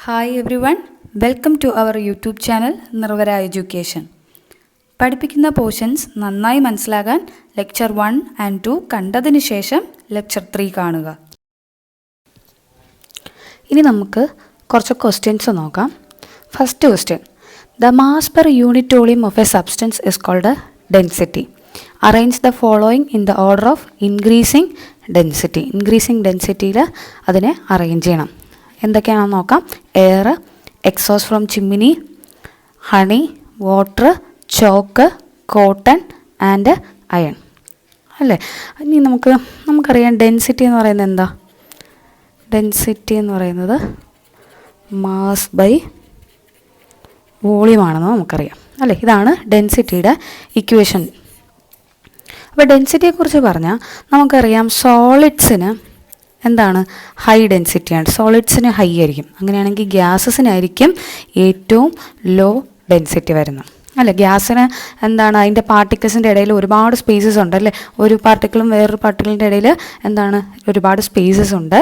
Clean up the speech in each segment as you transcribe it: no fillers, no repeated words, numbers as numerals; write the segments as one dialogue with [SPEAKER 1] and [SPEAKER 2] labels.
[SPEAKER 1] Hi everyone, welcome to our YouTube channel Nirvara Education. പഠിപ്പിക്കുന്ന portions നന്നായി മനസ്സിലാകാൻ lecture 1 and 2 കണ്ടതിന് ശേഷം ലെക്ചർ 3 കാണുക. ഇനി നമുക്ക് കുറച്ച് ക്വസ്റ്റ്യൻസ് നോക്കാം. First question, the mass per unit volume of a substance is called a density. Arrange the following in the order of increasing density. Increasing densityയിൽ അതിനെ അറേഞ്ച് ചെയ്യണം. എന്തൊക്കെയാണെന്ന് നോക്കാം. Air, exhaust from chimney, honey, water, chalk, cotton and iron അല്ലേ. ഇനി നമുക്കറിയാം density എന്ന് പറയുന്നത് എന്താ? ഡെൻസിറ്റി എന്ന് പറയുന്നത് മാസ് ബൈ വോളിയമാണെന്ന് നമുക്കറിയാം അല്ലേ. ഇതാണ് ഡെൻസിറ്റിയുടെ ഇക്വേഷൻ. അപ്പോൾ ഡെൻസിറ്റിയെക്കുറിച്ച് പറഞ്ഞാൽ നമുക്കറിയാം സോളിഡ്സിന് എന്താണ്? ഹൈ ഡെൻസിറ്റിയാണ്. സോളിഡ്സിന് ഹൈ ആയിരിക്കും. അങ്ങനെയാണെങ്കിൽ ഗ്യാസസിനായിരിക്കും ഏറ്റവും ലോ ഡെൻസിറ്റി വരുന്നത് അല്ലേ. ഗ്യാസിന് എന്താണ്? അതിൻ്റെ പാർട്ടിക്കിൾസിൻ്റെ ഇടയിൽ ഒരുപാട് സ്പേസസ് ഉണ്ട് അല്ലേ. ഒരു പാർട്ടിക്കിളും വേറൊരു പാർട്ടിക്കിളിൻ്റെ ഇടയിൽ എന്താണ്? ഒരുപാട് സ്പേസസ് ഉണ്ട്.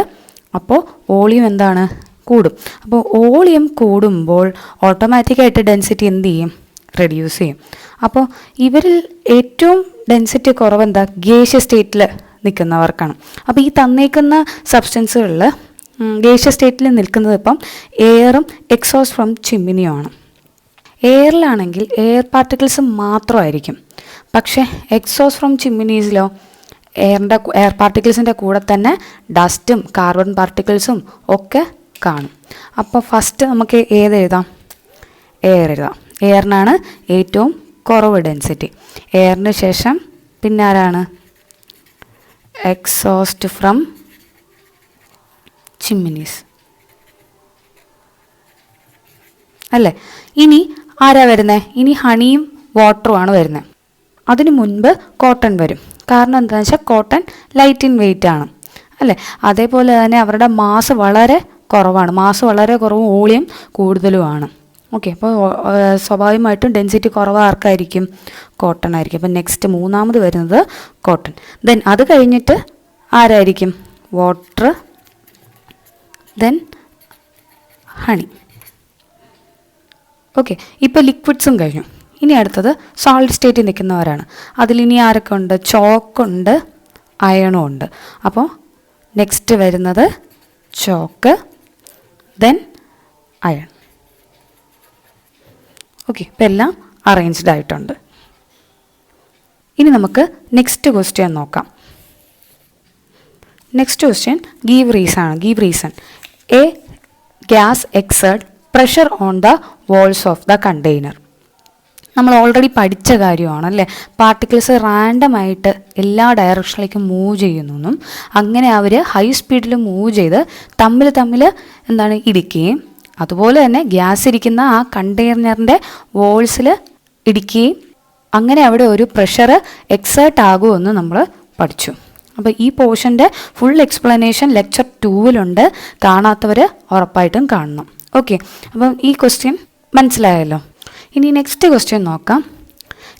[SPEAKER 1] അപ്പോൾ വോളിയം എന്താണ്? കൂടും. അപ്പോൾ വോളിയം കൂടുമ്പോൾ ഓട്ടോമാറ്റിക്കായിട്ട് ഡെൻസിറ്റി എന്ത് ചെയ്യും? റെഡ്യൂസ് ചെയ്യും. അപ്പോൾ ഇവരിൽ ഏറ്റവും ഡെൻസിറ്റി കുറവ് എന്താ? ഗേഷ്യസ് സ്റ്റേറ്റിൽ നിൽക്കുന്നവർക്കാണ്. അപ്പോൾ ഈ തന്നേക്കുന്ന സബ്സ്റ്റൻസുകളിൽ ഗേഷ്യസ് സ്റ്റേറ്റിൽ നിൽക്കുന്നത് ഇപ്പം എയറും എക്സോസ്റ്റ് ഫ്രം ചിമ്മിനിയുമാണ്. എയറിലാണെങ്കിൽ എയർ പാർട്ടിക്കിൾസ് മാത്രമായിരിക്കും. പക്ഷേ എക്സോസ്റ്റ് ഫ്രം ചിമ്മിനീസിലോ എയർ പാർട്ടിക്കിൾസിൻ്റെ കൂടെ തന്നെ ഡസ്റ്റും കാർബൺ പാർട്ടിക്കിൾസും ഒക്കെ കാണും. അപ്പോൾ ഫസ്റ്റ് നമുക്ക് ഏത് എഴുതാം? എയർ എഴുതാം. എയറിനാണ് ഏറ്റവും കുറവ് ഡെൻസിറ്റി. എയറിന് ശേഷം പിന്നെ ആരാണ്? എക്സോസ്റ്റ് ഫ്രം ചിമ്മിനീസ് അല്ലേ. ഇനി ആരാ വരുന്നത്? ഇനി ഹണിയും വാട്ടറുമാണ് വരുന്നത്. അതിനു മുൻപ് കോട്ടൺ വരും. കാരണം എന്താണെന്ന് വെച്ചാൽ കോട്ടൺ ലൈറ്റ് ഇൻ വെയിറ്റ് ആണ് അല്ലേ. അതേപോലെ തന്നെ അവരുടെ മാസ് വളരെ കുറവാണ്. മാസ് വളരെ കുറവും വോളിയം കൂടുതലുമാണ്. ഓക്കെ, അപ്പോൾ സ്വാഭാവികമായിട്ടും ഡെൻസിറ്റി കുറവ് ആർക്കായിരിക്കും? കോട്ടൺ ആയിരിക്കും. അപ്പം നെക്സ്റ്റ് മൂന്നാമത് വരുന്നത് കോട്ടൺ. ദെൻ അത് കഴിഞ്ഞിട്ട് ആരായിരിക്കും? Water, then honey. ഓക്കെ, ഇപ്പോൾ ലിക്വിഡ്സും കഴിഞ്ഞു. ഇനി അടുത്തത് സോളിഡ് സ്റ്റേറ്റിൽ നിൽക്കുന്നവരാണ്. അതിലിനി ആരൊക്കെ ഉണ്ട്? ചോക്കുണ്ട്, അയണും ഉണ്ട്. അപ്പോൾ നെക്സ്റ്റ് വരുന്നത് ചോക്ക്, ദെൻ അയൺ. ഓക്കെ, ഇപ്പം എല്ലാം അറേഞ്ച്ഡ് ആയിട്ടുണ്ട്. ഇനി നമുക്ക് നെക്സ്റ്റ് ക്വസ്റ്റ്യൻ നോക്കാം. Next question give reason. A gas exert pressure on the walls of the container. നമ്മൾ ഓൾറെഡി പഠിച്ച കാര്യമാണ് അല്ലേ. പാർട്ടിക്കിൾസ് റാൻഡമായിട്ട് എല്ലാ ഡയറക്ഷനിലേക്കും മൂവ് ചെയ്യുന്നു. അങ്ങനെ അവർ ഹൈ സ്പീഡിൽ മൂവ് ചെയ്ത് തമ്മിൽ എന്താണ്? ഇടിക്കുകയും അതുപോലെ തന്നെ ഗ്യാസ് ഇരിക്കുന്ന ആ കണ്ടെയ്നറിൻ്റെ വോൾസിൽ ഇടിക്കുകയും അങ്ങനെ അവിടെ ഒരു പ്രഷർ എക്സേർട്ട് ആകുമെന്ന് നമ്മൾ പഠിച്ചു. അപ്പോൾ ഈ പോർഷൻ്റെ ഫുൾ എക്സ്പ്ലനേഷൻ ലെക്ചർ 2 കാണാത്തവർ ഉറപ്പായിട്ടും കാണണം. ഓക്കെ, അപ്പം ഈ ക്വസ്റ്റ്യൻ മനസ്സിലായല്ലോ. ഇനി നെക്സ്റ്റ് ക്വസ്റ്റ്യൻ നോക്കാം.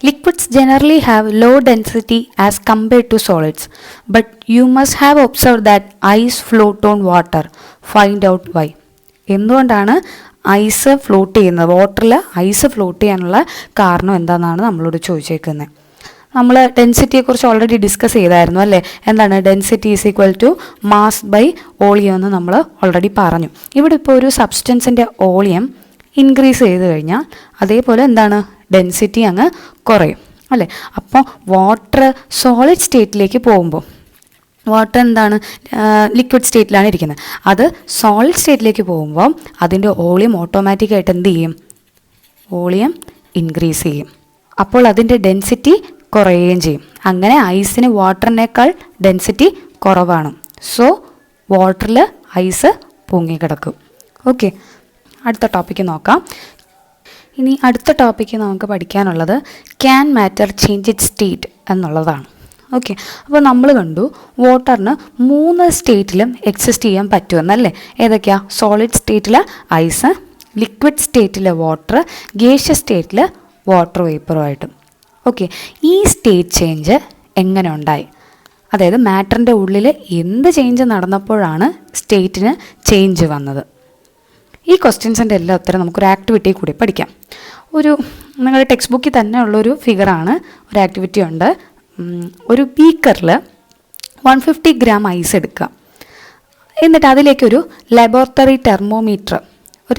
[SPEAKER 1] Liquids generally have low density as compared to solids, but you must have observe that ice float on water. Find out why. എന്തുകൊണ്ടാണ് ഐസ് ഫ്ലോട്ട് ചെയ്യുന്നത്? വാട്ടറിൽ ഐസ് ഫ്ലോട്ട് ചെയ്യാനുള്ള കാരണം എന്താണെന്നാണ് നമ്മളോട് ചോദിച്ചേക്കുന്നത്. നമ്മൾ ഡെൻസിറ്റിയെക്കുറിച്ച് ഓൾറെഡി ഡിസ്കസ് ചെയ്തായിരുന്നു അല്ലേ. എന്താണ്? Density is equal to mass by volume എന്ന് നമ്മൾ ഓൾറെഡി പറഞ്ഞു. ഇവിടെ ഇപ്പോൾ ഒരു സബ്സ്റ്റൻസിൻ്റെ വോളിയം ഇൻക്രീസ് ചെയ്ത് കഴിഞ്ഞാൽ അതേപോലെ എന്താണ്? ഡെൻസിറ്റി അങ്ങ് കുറയും അല്ലേ. അപ്പോൾ വാട്ടർ സോളിഡ് സ്റ്റേറ്റിലേക്ക് പോകുമ്പോൾ വാട്ടർ എന്താണ്? ലിക്വിഡ് സ്റ്റേറ്റിലാണ് ഇരിക്കുന്നത്. അത് സോളിഡ് സ്റ്റേറ്റിലേക്ക് പോകുമ്പോൾ അതിൻ്റെ വോളിയം ഓട്ടോമാറ്റിക്കായിട്ട് എന്ത് ചെയ്യും? വോളിയം ഇൻക്രീസ് ചെയ്യും. അപ്പോൾ അതിൻ്റെ ഡെൻസിറ്റി കുറയുകയും ചെയ്യും. അങ്ങനെ ഐസിന് വാട്ടറിനേക്കാൾ ഡെൻസിറ്റി കുറവാണ്. സോ വാട്ടറിൽ ഐസ് പൊങ്ങിക്കിടക്കും. ഓക്കെ, അടുത്ത ടോപ്പിക്ക് നോക്കാം. ഇനി അടുത്ത ടോപ്പിക്ക് നമുക്ക് പഠിക്കാനുള്ളത് can matter change it state എന്നുള്ളതാണ്. ഓക്കെ, അപ്പോൾ നമ്മൾ കണ്ടു വാട്ടറിന് 3 സ്റ്റേറ്റിലും എക്സിസ്റ്റ് ചെയ്യാൻ പറ്റുമെന്നല്ലേ. ഏതൊക്കെയാ? സോളിഡ് സ്റ്റേറ്റിൽ ഐസ്, ലിക്വിഡ് സ്റ്റേറ്റിൽ വാട്ടർ, ഗേഷ്യസ് സ്റ്റേറ്റിൽ വാട്ടർ വേപ്പറുമായിട്ടും. ഓക്കെ, ഈ സ്റ്റേറ്റ് ചേഞ്ച് എങ്ങനെ ഉണ്ടായി? അതായത് മാറ്ററിൻ്റെ ഉള്ളിൽ എന്ത് ചേഞ്ച് നടന്നപ്പോഴാണ് സ്റ്റേറ്റിന് ചേഞ്ച് വന്നത്? ഈ ക്വസ്റ്റ്യൻസിൻ്റെ എല്ലാ ഉത്തരം നമുക്കൊരു ആക്ടിവിറ്റി കൂടി പഠിക്കാം. നിങ്ങളുടെ ടെക്സ്റ്റ് ബുക്കിൽ തന്നെ ഉള്ളൊരു ഫിഗറാണ്, ഒരു ആക്ടിവിറ്റി ഉണ്ട്. ഒരു ബീക്കറിൽ 150 ഗ്രാം ഐസ് എടുക്കുക. എന്നിട്ട് അതിലേക്കൊരു ലബോറട്ടറി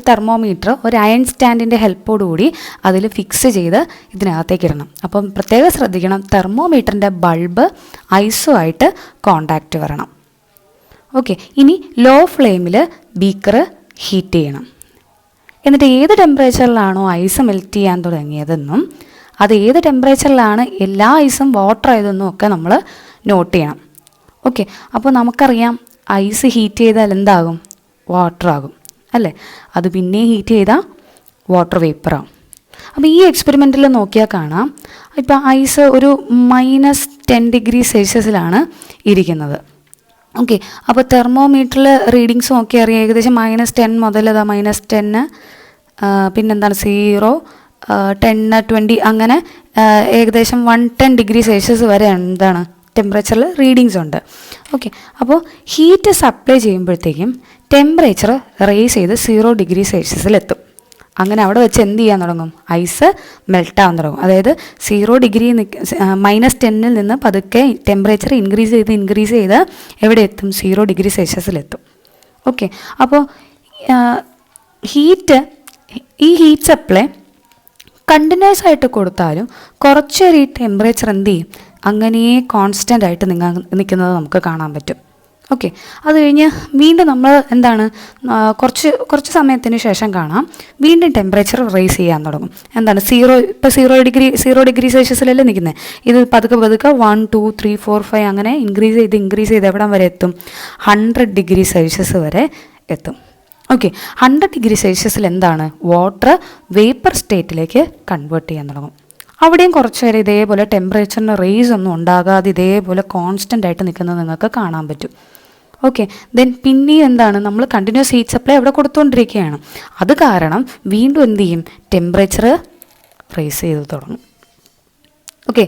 [SPEAKER 1] തെർമോമീറ്റർ ഒരു അയൺ സ്റ്റാൻഡിൻ്റെ ഹെൽപ്പോടുകൂടി അതിൽ ഫിക്സ് ചെയ്ത് ഇതിനകത്തേക്ക് ഇടണം. അപ്പം പ്രത്യേകം ശ്രദ്ധിക്കണം, തെർമോമീറ്ററിൻ്റെ ബൾബ് ഐസുമായിട്ട് കോണ്ടാക്റ്റ് വരണം. ഓക്കെ, ഇനി ലോ ഫ്ലെയിമിൽ ബീക്കർ ഹീറ്റ് ചെയ്യണം. എന്നിട്ട് ഏത് ടെമ്പറേച്ചറിലാണോ ഐസ് മെൽറ്റ് ചെയ്യാൻ തുടങ്ങിയതെന്നും അത് ഏത് ടെമ്പറേച്ചറിലാണ് എല്ലാ ഐസും വാട്ടർ ആയതെന്നും ഒക്കെ നമ്മൾ നോട്ട് ചെയ്യണം. ഓക്കെ, അപ്പോൾ നമുക്കറിയാം ഐസ് ഹീറ്റ് ചെയ്താൽ എന്താകും? വാട്ടർ ആകും അല്ലേ? അത് പിന്നെ ഹീറ്റ് ചെയ്താൽ വാട്ടർ വേപ്പറാകും. അപ്പോൾ ഈ എക്സ്പെരിമെൻറ്റിൽ നോക്കിയാൽ കാണാം, ഇപ്പോൾ ഐസ് ഒരു -10 ഡിഗ്രി സെൽഷ്യസിലാണ് ഇരിക്കുന്നത്. ഓക്കെ, അപ്പോൾ തെർമോമീറ്ററിൽ റീഡിങ്സ് നോക്കി അറിയാം, ഏകദേശം -10 മുതൽ -10, പിന്നെന്താണ് 0, 10, 20 അങ്ങനെ ഏകദേശം 110 ഡിഗ്രി സെൽഷ്യസ് വരെ എന്താണ് ടെമ്പറേച്ചറിൽ റീഡിങ്സ് ഉണ്ട്. ഓക്കെ, അപ്പോൾ ഹീറ്റ് സപ്ലൈ ചെയ്യുമ്പോഴത്തേക്കും ടെമ്പറേച്ചർ റേസ് ചെയ്ത് 0 ഡിഗ്രി സെൽഷ്യസിലെത്തും. അങ്ങനെ അവിടെ വെച്ച് എന്ത് ചെയ്യാൻ തുടങ്ങും? ഐസ് മെൽട്ടാവാൻ തുടങ്ങും. അതായത് 0 ഡിഗ്രി -10 നിന്ന് പതുക്കെ ടെമ്പറേച്ചർ ഇൻക്രീസ് ചെയ്ത് എവിടെ എത്തും? 0 ഡിഗ്രി സെൽഷ്യസിലെത്തും. ഓക്കെ, അപ്പോൾ ഈ ഹീറ്റ് സപ്ലൈ കണ്ടിന്യൂസ് ആയിട്ട് കൊടുത്താലും കുറച്ചൊരു ഈ ടെമ്പറേച്ചർ എന്ത് ചെയ്യും? അങ്ങനെ കോൺസ്റ്റൻ്റ് ആയിട്ട് നിൽക്കുന്നത് നമുക്ക് കാണാൻ പറ്റും. ഓക്കെ, അത് കഴിഞ്ഞ് വീണ്ടും നമ്മൾ എന്താണ് കുറച്ച് സമയത്തിന് ശേഷം കാണാം വീണ്ടും ടെമ്പറേച്ചർ റേസ് ചെയ്യാൻ തുടങ്ങും. എന്താണ് 0 ഡിഗ്രി സെൽഷ്യസിലല്ലേ നിൽക്കുന്നത്. ഇത് പതുക്കെ 1, 2, 3, 4, 5 അങ്ങനെ ഇൻക്രീസ് ചെയ്ത് എവിടം വരെ എത്തും? 100 ഡിഗ്രി സെൽഷ്യസ് വരെ എത്തും. ഓക്കെ, 100 ഡിഗ്രി സെൽഷ്യസിൽ എന്താണ്? വാട്ടർ വേപ്പർ സ്റ്റേറ്റിലേക്ക് കൺവേർട്ട് ചെയ്യാൻ തുടങ്ങും. അവിടെയും കുറച്ച് നേരം ഇതേപോലെ ടെമ്പറേച്ചറിന് റേസ് ഒന്നും ഉണ്ടാകാതെ ഇതേപോലെ കോൺസ്റ്റൻ്റ് ആയിട്ട് നിൽക്കുന്നത് നിങ്ങൾക്ക് കാണാൻ പറ്റും. ഓക്കെ, ദെൻ പിന്നെയും എന്താണ്? നമ്മൾ കണ്ടിന്യൂസ് ഹീറ്റ് സപ്ലൈ അവിടെ കൊടുത്തുകൊണ്ടിരിക്കുകയാണ്. അത് കാരണം വീണ്ടും എന്ത് ചെയ്യും? ടെമ്പറേച്ചർ റേസ് ചെയ്ത് തുടങ്ങും. ഓക്കെ,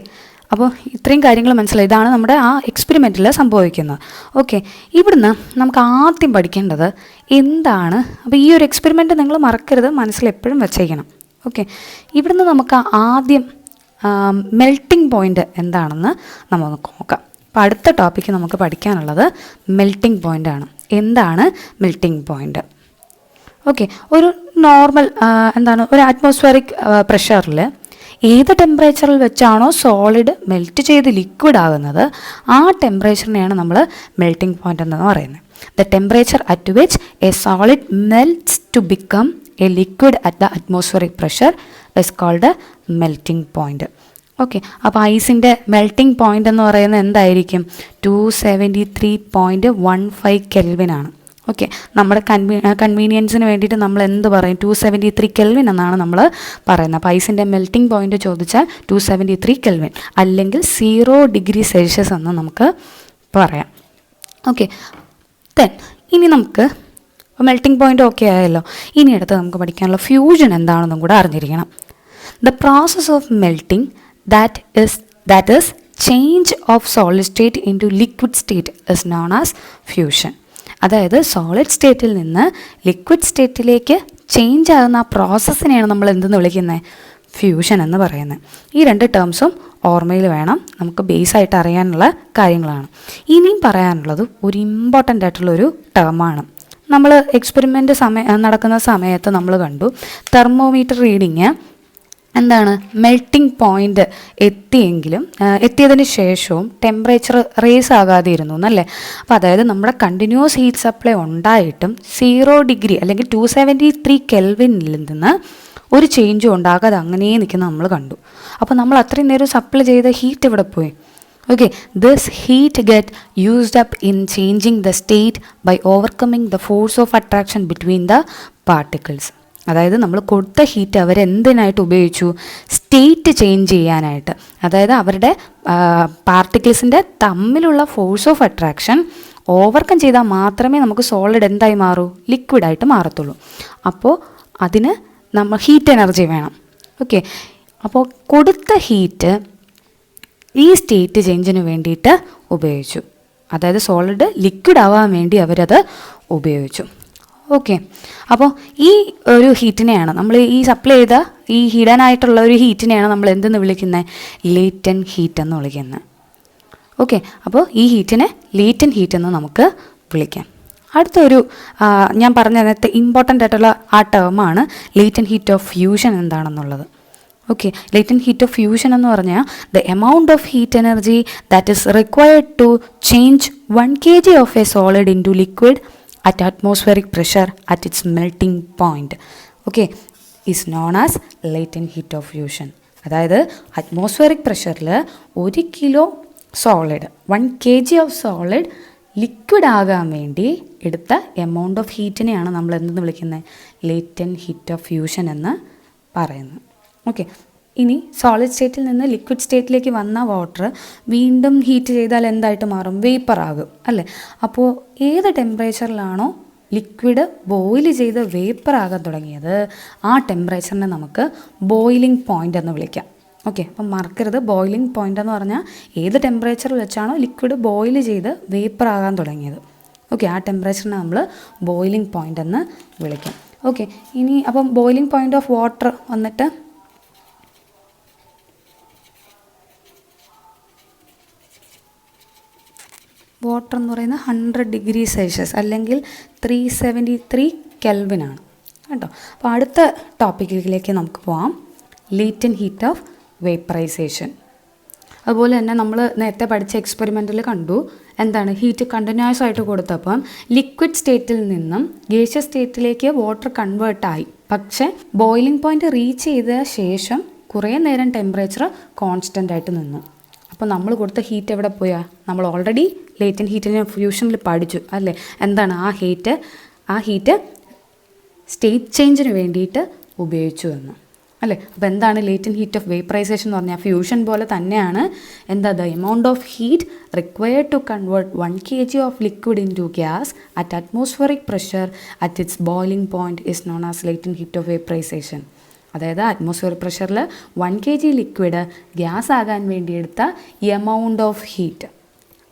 [SPEAKER 1] അപ്പോൾ ഇത്രയും കാര്യങ്ങൾ മനസ്സിലായി. ഇതാണ് നമ്മുടെ ആ എക്സ്പെരിമെൻറ്റിൽ സംഭവിക്കുന്നത്. ഓക്കെ, ഇവിടുന്ന് നമുക്ക് ആദ്യം പഠിക്കേണ്ടത് എന്താണ്? അപ്പോൾ ഈ ഒരു എക്സ്പെരിമെൻറ്റ് നിങ്ങൾ മറക്കരുത്, മനസ്സിൽ എപ്പോഴും വെച്ചേക്കണം. ഓക്കെ, ഇവിടുന്ന് നമുക്ക് ആദ്യം മെൽട്ടിംഗ് പോയിൻ്റ് എന്താണെന്ന് നമുക്ക് നോക്കാം. അപ്പോൾ അടുത്ത ടോപ്പിക്ക് നമുക്ക് പഠിക്കാനുള്ളത് മെൽട്ടിംഗ് പോയിൻ്റ് ആണ്. എന്താണ് മെൽട്ടിംഗ് പോയിൻ്റ്? ഓക്കെ, ഒരു നോർമൽ ഒരു അറ്റ്മോസ്ഫിയറിക് പ്രഷറിൽ ഏത് ടെമ്പറേച്ചറിൽ വെച്ചാണോ സോളിഡ് മെൽറ്റ് ചെയ്ത് ലിക്വിഡ് ആകുന്നത് ആ ടെമ്പറേച്ചറിനെയാണ് നമ്മൾ മെൽട്ടിംഗ് പോയിൻ്റ് എന്ന് പറയുന്നത്. The temperature at which a solid melts to become a liquid at the atmospheric pressure is called melting point. Okay, അപ്പോൾ ഐസിൻ്റെ മെൽറ്റിംഗ് പോയിൻ്റ് എന്ന് പറയുന്നത് എന്തായിരിക്കും? 273.15 കെൽവിനാണ്. ഓക്കെ, നമ്മുടെ കൺവീനിയൻസിന് വേണ്ടിയിട്ട് നമ്മൾ എന്ത് പറയും? 273 കെൽവിൻ എന്നാണ് നമ്മൾ പറയുന്നത്. അപ്പോൾ ഐസിൻ്റെ മെൽറ്റിംഗ് പോയിൻ്റ് ചോദിച്ചാൽ 273 കെൽവിൻ അല്ലെങ്കിൽ 0 ഡിഗ്രി സെൽഷ്യസ് എന്ന് നമുക്ക് പറയാം. ഓക്കെ, ഇനി നമുക്ക് മെൽറ്റിംഗ് പോയിൻ്റ് ഓക്കെ ആയല്ലോ. ഇനി അടുത്ത് നമുക്ക് പഠിക്കാനുള്ള ഫ്യൂഷൻ എന്താണെന്നും കൂടെ അറിഞ്ഞിരിക്കണം. The process of melting that is change of solid state into liquid state is known as fusion. അതായത് സോളിഡ് സ്റ്റേറ്റിൽ നിന്ന് ലിക്വിഡ് സ്റ്റേറ്റിലേക്ക് ചേഞ്ച് ആകുന്ന ആ പ്രോസസ്സിനെയാണ് നമ്മൾ എന്തെന്ന് വിളിക്കുന്നത്? ഫ്യൂഷൻ എന്ന് പറയുന്നത്. ഈ രണ്ട് ടേംസും ഓർമ്മയിൽ വേണം, നമുക്ക് ബേസായിട്ട് അറിയാനുള്ള കാര്യങ്ങളാണ്. ഇനിയും പറയാനുള്ളത് ഒരു ഇമ്പോർട്ടൻ്റ് ആയിട്ടുള്ളൊരു ടേമാണ്. നമ്മൾ എക്സ്പെരിമെൻ്റ് നടക്കുന്ന സമയത്ത് നമ്മൾ കണ്ടു തെർമോമീറ്റർ റീഡിങ് എന്താണ് മെൽറ്റിംഗ് പോയിൻ്റ് എത്തിയതിന് ശേഷവും ടെമ്പറേച്ചർ റേസ് ആകാതെ ഇരുന്നു എന്നല്ലേ. അപ്പോൾ അതായത് നമ്മുടെ കണ്ടിന്യൂസ് ഹീറ്റ് സപ്ലൈ ഉണ്ടായിട്ടും 0 ഡിഗ്രി അല്ലെങ്കിൽ 273 കെൽവിനിൽ നിന്ന് ഒരു ചേഞ്ചും ഉണ്ടാകാതെ അങ്ങനെ നിൽക്കുന്നത് നമ്മൾ കണ്ടു. അപ്പോൾ നമ്മൾ അത്രയും നേരം സപ്ലൈ ചെയ്ത ഹീറ്റ് എവിടെ പോയി? Okay, this heat get used up in changing the state by overcoming the force of attraction between the particles. അതായത് നമ്മൾ കൊടുത്ത ഹീറ്റ് അവരെന്തിനായിട്ട് ഉപയോഗിച്ചു? സ്റ്റേറ്റ് ചേഞ്ച് ചെയ്യാനായിട്ട്. അതായത് അവരുടെ പാർട്ടിക്കിൾസിൻ്റെ തമ്മിലുള്ള ഫോഴ്സ് ഓഫ് അട്രാക്ഷൻ ഓവർകം ചെയ്താൽ മാത്രമേ നമുക്ക് സോളിഡ് എന്തായി മാറൂ? ലിക്വിഡായിട്ട് മാറത്തുള്ളൂ. അപ്പോൾ അതിന് നമ്മൾ ഹീറ്റ് എനർജി വേണം. ഓക്കെ, അപ്പോൾ കൊടുത്ത ഹീറ്റ് ഈ സ്റ്റേറ്റ് ചേഞ്ചിന് വേണ്ടിയിട്ട് ഉപയോഗിച്ചു. അതായത് സോളിഡ് ലിക്വിഡ് ആവാൻ വേണ്ടി അവരത് ഉപയോഗിച്ചു. ഓക്കെ, അപ്പോൾ ഈ ഒരു ഹീറ്റിനെയാണ് നമ്മൾ ഈ സപ്ലൈ ചെയ്ത ഈ ഹിഡൻ ആയിട്ടുള്ള ഒരു ഹീറ്റിനെയാണ് നമ്മൾ എന്തെന്ന് വിളിക്കുന്നത്? ലേറ്റൻറ്റ് ഹീറ്റ് എന്ന് വിളിക്കുന്നത്. ഓക്കെ, അപ്പോൾ ഈ ഹീറ്റിനെ ലേറ്റൻറ്റ് ഹീറ്റ് എന്ന് നമുക്ക് വിളിക്കാം. അടുത്തൊരു ഞാൻ പറഞ്ഞ നേരത്തെ ഇമ്പോർട്ടൻ്റ് ആയിട്ടുള്ള ആ ടേമാണ് ലേറ്റൻറ്റ് ഹീറ്റ് ഓഫ് ഫ്യൂഷൻ എന്താണെന്നുള്ളത്. Okay, latent heat of fusion എന്ന് പറഞ്ഞാൽ the amount of heat energy that is required to change 1 kg of a solid into liquid at atmospheric pressure at its melting point, okay, is known as latent heat of fusion. അതായത് atmospheric പ്രഷറിൽ 1 kilo solid 1 kg of solid liquid ആകാൻ വേണ്ടി എടുത്ത amount of ഹീറ്റിനെയാണ് നമ്മൾ എന്തെന്ന് വിളിക്കുന്നത്? Latent heat of fusion എന്ന് പറയുന്നത്. ഓക്കെ, ഇനി സോളിഡ് സ്റ്റേറ്റിൽ നിന്ന് ലിക്വിഡ് സ്റ്റേറ്റിലേക്ക് വന്ന വാട്ടർ വീണ്ടും ഹീറ്റ് ചെയ്താൽ എന്തായിട്ട് മാറും? വേപ്പർ ആകും അല്ലേ? അപ്പോൾ ഏത് ടെമ്പറേച്ചറിലാണോ ലിക്വിഡ് ബോയിൽ ചെയ്ത് വേപ്പർ ആകാൻ തുടങ്ങിയത് ആ ടെമ്പറേച്ചറിനെ നമുക്ക് ബോയിലിംഗ് പോയിൻ്റ് എന്ന് വിളിക്കാം. ഓക്കെ, അപ്പം മറക്കരുത്, ബോയിലിംഗ് പോയിൻ്റ് എന്ന് പറഞ്ഞാൽ ഏത് ടെമ്പറേച്ചറിൽ വെച്ചാണോ ലിക്വിഡ് ബോയിൽ ചെയ്ത് വേപ്പർ ആകാൻ തുടങ്ങിയത്, ഓക്കെ, ആ ടെമ്പറേച്ചറിനെ നമ്മൾ ബോയിലിംഗ് പോയിൻ്റ് എന്ന് വിളിക്കും. ഓക്കെ, ഇനി അപ്പം ബോയിലിംഗ് പോയിൻ്റ് ഓഫ് വാട്ടർ വന്നിട്ട് വാട്ടർ എന്ന് പറയുന്നത് 100 ഡിഗ്രി സെൽഷ്യസ് അല്ലെങ്കിൽ 373 കെൽവിനാണ് കേട്ടോ. അപ്പോൾ അടുത്ത ടോപ്പിക്കിലേക്ക് നമുക്ക് പോകാം, ലേറ്റൻറ്റ് ഹീറ്റ് ഓഫ് വേപ്പറൈസേഷൻ. അതുപോലെ തന്നെ നമ്മൾ നേരത്തെ പഠിച്ച എക്സ്പെരിമെൻറ്റിൽ കണ്ടു എന്താണ്, ഹീറ്റ് കണ്ടിന്യൂസ് ആയിട്ട് കൊടുത്തപ്പം ലിക്വിഡ് സ്റ്റേറ്റിൽ നിന്നും ഗേഷ്യസ് സ്റ്റേറ്റിലേക്ക് വാട്ടർ കൺവേർട്ടായി. പക്ഷേ ബോയിലിംഗ് പോയിൻ്റ് റീച്ച് ചെയ്ത ശേഷം കുറേ നേരം ടെമ്പറേച്ചർ കോൺസ്റ്റൻ്റ് ആയിട്ട് നിന്നു. അപ്പോൾ നമ്മൾ കൊടുത്ത ഹീറ്റ് എവിടെ പോയാൽ? നമ്മൾ ഓൾറെഡി ലേറ്റൻറ്റ് ഹീറ്റിനെ ഫ്യൂഷനിൽ പഠിച്ചു അല്ലേ? എന്താണ് ആ ഹീറ്റ് സ്റ്റേറ്റ് ചേഞ്ചിന് വേണ്ടിയിട്ട് ഉപയോഗിച്ചു എന്ന് അല്ലേ? അപ്പോൾ എന്താണ് ലേറ്റൻറ്റ് ഹീറ്റ് ഓഫ് വേപ്പറൈസേഷൻ എന്ന് പറഞ്ഞാൽ? ഫ്യൂഷൻ പോലെ തന്നെയാണ്. എന്താ? The amount of heat required to convert 1 kg of liquid into gas at atmospheric pressure at its boiling point is known as latent heat of vaporisation. അതായത് atmospheric പ്രഷറിൽ 1 kg liquid gas ആകാൻ വേണ്ടി എടുത്ത amount of heat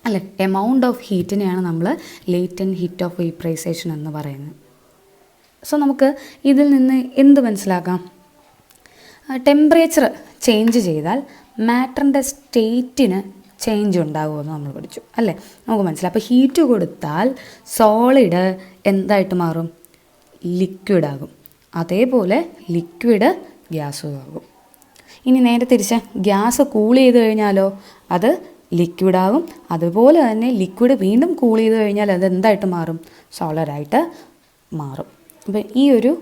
[SPEAKER 1] അല്ലേ, amount of ഹീറ്റിനെയാണ് നമ്മൾ latent heat of vaporisation എന്ന് പറയുന്നത്. സോ നമുക്ക് ഇതിൽ നിന്ന് എന്ത് മനസ്സിലാക്കാം? ടെമ്പറേച്ചർ ചേഞ്ച് ചെയ്താൽ മാറ്ററിൻ്റെ സ്റ്റേറ്റിന് ചേഞ്ച് ഉണ്ടാകുമെന്ന് നമ്മൾ പഠിച്ചു അല്ലേ? നമുക്ക് മനസ്സിലായി. അപ്പോൾ ഹീറ്റ് കൊടുത്താൽ സോളിഡ് എന്തായിട്ട് മാറും? ലിക്വിഡാകും. അതേപോലെ ലിക്വിഡ് ഗ്യാസും ആകും. ഇനി നേരെ തിരിച്ച് ഗ്യാസ് കൂൾ ചെയ്ത് കഴിഞ്ഞാലോ അത് ലിക്വിഡാകും. അതുപോലെ തന്നെ ലിക്വിഡ് വീണ്ടും കൂൾ ചെയ്ത് കഴിഞ്ഞാൽ അത് എന്തായിട്ട് മാറും? സോളിഡായിട്ട് മാറും. അപ്പോൾ ഈ ഒരു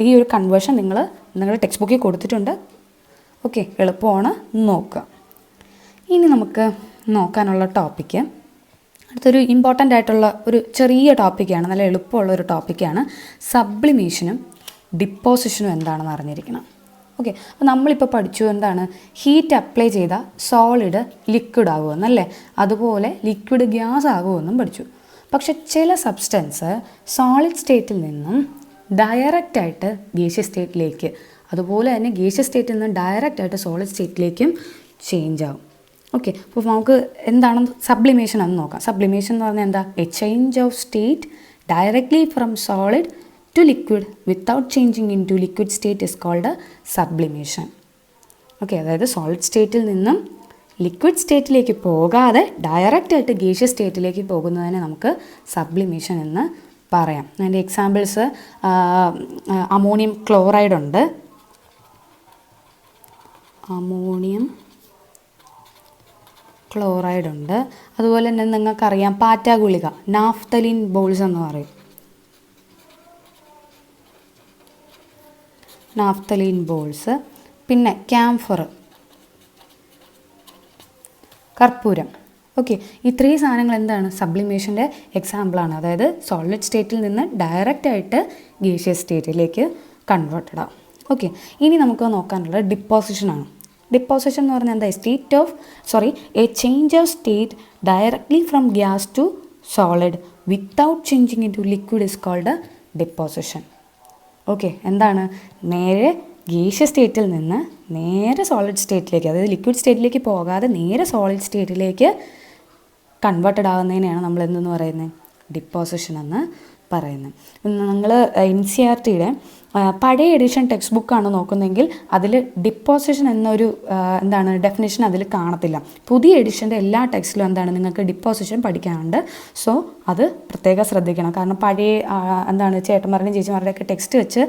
[SPEAKER 1] ഈ ഒരു കൺവേർഷൻ നിങ്ങളുടെ ടെക്സ്റ്റ് ബുക്കിൽ കൊടുത്തിട്ടുണ്ട്. ഓക്കെ, എളുപ്പമാണ്, നോക്കുക. ഇനി നമുക്ക് നോക്കാനുള്ള ടോപ്പിക്ക് അടുത്തൊരു ഇമ്പോർട്ടൻ്റ് ആയിട്ടുള്ള ഒരു ചെറിയ ടോപ്പിക്കാണ്, നല്ല എളുപ്പമുള്ള ഒരു ടോപ്പിക്കാണ്. സബ്ലിമേഷനും ഡിപ്പോസിഷനും എന്താണെന്ന് അറിഞ്ഞിരിക്കണം. ഓക്കെ, അപ്പോൾ നമ്മളിപ്പോൾ പഠിച്ചു എന്താണ്, ഹീറ്റ് അപ്ലൈ ചെയ്താൽ സോളിഡ് ലിക്വിഡ് ആകുമെന്നല്ലേ, അതുപോലെ ലിക്വിഡ് ഗ്യാസ് ആകുമെന്നും പഠിച്ചു. പക്ഷെ ചില സബ്സ്റ്റൻസ് സോളിഡ് സ്റ്റേറ്റിൽ നിന്നും ഡയറക്റ്റായിട്ട് ഗേഷ്യസ് സ്റ്റേറ്റിലേക്ക്, അതുപോലെ തന്നെ ഗേഷ്യസ് സ്റ്റേറ്റിൽ നിന്ന് ഡയറക്റ്റായിട്ട് സോളിഡ് സ്റ്റേറ്റിലേക്കും ചേഞ്ച് ആകും. ഓക്കെ, അപ്പോൾ നമുക്ക് എന്താണ് സബ്ലിമേഷൻ എന്ന് നോക്കാം. സബ്ലിമേഷൻ എന്ന് പറഞ്ഞാൽ എന്താ? A change of state directly from solid to liquid without changing into liquid state is called sublimation. Okay, അതായത് സോളിഡ് സ്റ്റേറ്റിൽ നിന്നും ലിക്വിഡ് സ്റ്റേറ്റിലേക്ക് പോകാതെ ഡയറക്റ്റായിട്ട് ഗേഷ്യസ് സ്റ്റേറ്റിലേക്ക് പോകുന്നതിനെ നമുക്ക് സബ്ലിമേഷൻ എന്ന് പറയാം. അതിൻ്റെ എക്സാമ്പിൾസ് അമോണിയം ക്ലോറൈഡ് ഉണ്ട്, അതുപോലെ തന്നെ നിങ്ങൾക്കറിയാം പാറ്റ ഗുളിക, നാഫ്തലിൻ ബോൾസ് എന്ന് പറയും. നാഫ്തലിൻ ബോൾസ്, പിന്നെ ക്യാംഫർ, കർപ്പൂരം. ഓക്കെ, ഇത്രയും സാധനങ്ങൾ എന്താണ്? സബ്ലിമേഷൻ്റെ എക്സാമ്പിളാണ്. അതായത് സോളിഡ് സ്റ്റേറ്റിൽ നിന്ന് ഡയറക്റ്റായിട്ട് ഗേഷ്യസ് സ്റ്റേറ്റിലേക്ക് കൺവേർട്ടഡ് ആവും. ഓക്കെ, ഇനി നമുക്ക് നോക്കാനുള്ളത് ഡിപ്പോസിഷനാണ്. ഡിപ്പോസിഷൻ എന്ന് പറഞ്ഞാൽ എന്താ? A change of state directly from gas to solid without changing into liquid is called deposition. Okay, എന്താണ്? നേരെ ഗേഷ്യസ് സ്റ്റേറ്റിൽ നിന്ന് നേരെ സോളിഡ് സ്റ്റേറ്റിലേക്ക്, അതായത് ലിക്വിഡ് സ്റ്റേറ്റിലേക്ക് പോകാതെ നേരെ സോളിഡ് സ്റ്റേറ്റിലേക്ക് കൺവേർട്ടഡ് ആകുന്നതിനെയാണ് നമ്മൾ എന്തെന്ന് പറയുന്നത്? ഡിപ്പോസിഷൻ എന്ന് പറയുന്നത്. നിങ്ങൾ NCERTയുടെ പഴയ എഡിഷൻ ടെക്സ്റ്റ് ബുക്കാണ് നോക്കുന്നതെങ്കിൽ അതിൽ ഡിപ്പോസിഷൻ എന്നൊരു ഡെഫിനേഷൻ അതിൽ കാണത്തില്ല. പുതിയ എഡിഷൻ്റെ എല്ലാ ടെക്സ്റ്റിലും നിങ്ങൾക്ക് ഡിപ്പോസിഷൻ പഠിക്കാനുണ്ട്. സോ അത് പ്രത്യേകം ശ്രദ്ധിക്കണം. കാരണം പഴയ ചേട്ടന്മാരുടെയും ചേച്ചിമാരുടെയൊക്കെ ടെക്സ്റ്റ് വെച്ച്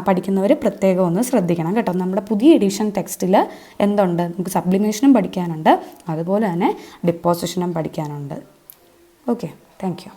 [SPEAKER 1] പഠിക്കുന്നവർ പ്രത്യേകം ഒന്ന് ശ്രദ്ധിക്കണം കേട്ടോ. നമ്മുടെ പുതിയ എഡിഷൻ ടെക്സ്റ്റിൽ എന്തുണ്ട്, നമുക്ക് സബ്ലിമേഷനും പഠിക്കാനുണ്ട്, അതുപോലെ തന്നെ ഡിപ്പോസിഷനും പഠിക്കാനുണ്ട്. Okay, thank you.